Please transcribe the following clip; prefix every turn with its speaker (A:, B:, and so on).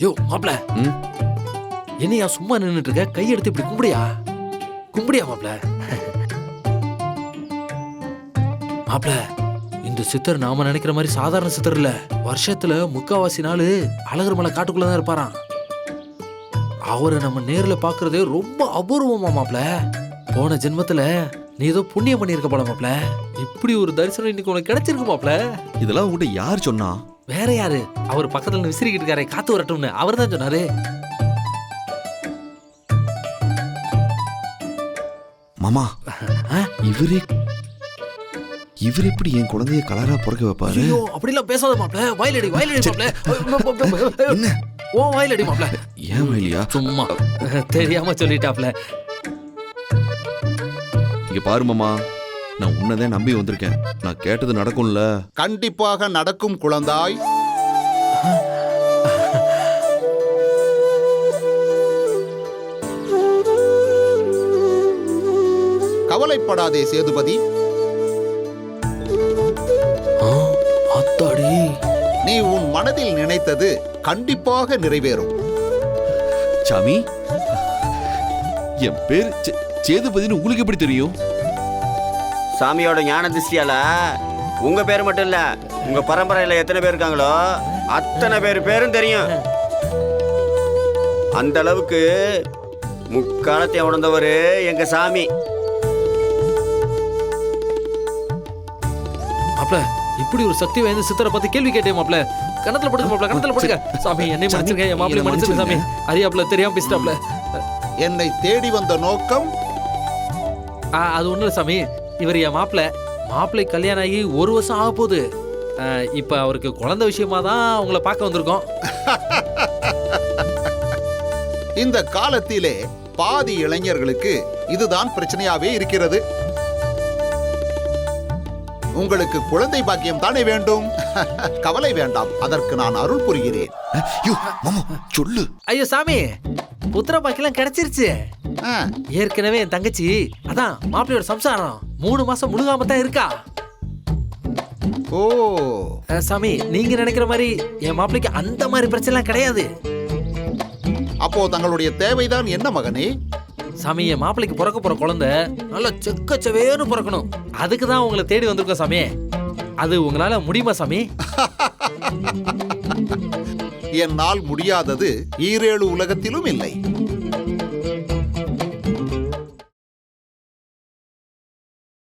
A: யோ மாப்ள, என்னையா சும்மா நின்னுட்டு இருக்க? கை எடுத்து இப்படி கும்பிடியா மாப்ள? மாப்ள, இந்த சித்தர் நாம நினைக்கிற மாதிரி சாதாரண சித்தர் இல்ல. வருஷத்துல 3/4 நாள் அழகர் மலை காட்டுக்குள்ளதான் இருப்பாராம். அவரை நம்ம நேர்ல பாக்குறதே ரொம்ப அபூர்வமா மாப்ள. போன ஜென்மத்துல நீ ஏதோ புண்ணியம் பண்ணிருக்க போல மாப்ள. இப்படி ஒரு தரிசனம் இன்னைக்கு உனக்கு கிடைச்சிருக்கு மாப்ள.
B: இதெல்லாம் உங்ககிட்ட யார் சொன்னா?
A: வேற யாரு? அவர் பக்கத்துல விசிறிக்கிட்டு இருக்காரே, காத்து வரட்டும்னு, அவர் தான் சொன்னாரு.
B: மாமா, இவர் எப்படி என் குழந்தைய கலரா பிறக்க வைப்பாரு?
A: ஐயோ, அப்படிலாம் பேசாத மாப்ள. வயலடி மாப்ள.
B: என்ன?
A: ஓ வயலடி மாப்ள.
B: ஏன் வயலியா?
A: சும்மா தெரியாம சொல்லிட்டாப்ல.
B: இங்க பாரு மாமா, நான் உன்னதான் நம்பி வந்திருக்கேன். நான் கேட்டது நடக்கும்ல?
C: கண்டிப்பாக நடக்கும் குழந்தாய். கவலைப்படாதே சேதுபதி.
A: அத்தாடி,
C: நீ உன் மனதில் நினைத்தது கண்டிப்பாக நிறைவேறும்.
B: சாமி, என் பேர் சேதுபதினு உங்களுக்கு எப்படி தெரியும்?
D: சாமியோட ஞான திருஷ்டியால உங்க பேர் மட்டும் இல்ல, உங்க பரம்பரையில எத்தனை பேர் இருக்காங்களோ அத்தனை பேரும் தெரியும். அந்த அளவுக்கு முக்காலத்தை உணர்ந்தவரு எங்க சாமி.
A: மாப்ள, இப்படி ஒரு சக்தி வாய்ந்த சித்தரை பத்தி கேள்வி கேட்டேன் மாப்ள. கணத்துல படுங்க மாப்ள, கணத்துல படுங்க. சாமி, என்னை மன்னிச்சிருங்க, என் மாப்பிளை மன்னிச்சிருங்க சாமி. அறியாப்ல தெரியாம பேசிட்டாப்ல.
C: என்னை தேடி வந்த நோக்கம்?
A: அது ஒண்ணு இல்ல சாமி. இவர் என் மாப்பிளை கல்யாணம் ஆகி 1 வருஷம் ஆக போகுது. இப்ப அவருக்கு குழந்தை விஷயமா தான் உங்களை பார்க்க வந்திருக்கோம்.
C: இந்த காலத்திலே பாதி இளைஞர்களுக்கு இதுதான் பிரச்சனையாவே இருக்கிறது. உங்களுக்கு குழந்தை பாக்கியம் தானே வேண்டும்? கவலை வேண்டாம், அதற்கு நான் அருள் புரிகிறேன்.
B: சொல்லு.
A: ஐயோ சாமி, புத்திர பாக்கியம் கிடைச்சிருச்சு. ஏற்கனவே என் தங்கச்சி, அதான் மாப்பிள்ளையோட சம்சாரம் 3 மாசம் முழுகாம தான் இருக்கா.
C: ஓ
A: சாமி, நீங்க நினைக்கிற மாதிரி என் மாப்பிள்ளைக்கு அந்த மாதிரி பிரச்சனை கிடையாது.
C: அப்போ தங்களுடைய தேவைதான் என்ன மகனே?
A: சாமி, என் மாப்பிள்ளைக்கு பிறக்க போற குழந்தை நல்லா செக்கச்சவேன்னு பிறக்கணும். அதுக்கு தான் உங்களை தேடி வந்திருக்கோம் சாமி. அது உங்களால முடியுமா சாமி?
C: என்னால் முடியாதது ஈரேழு உலகத்திலும் இல்லை.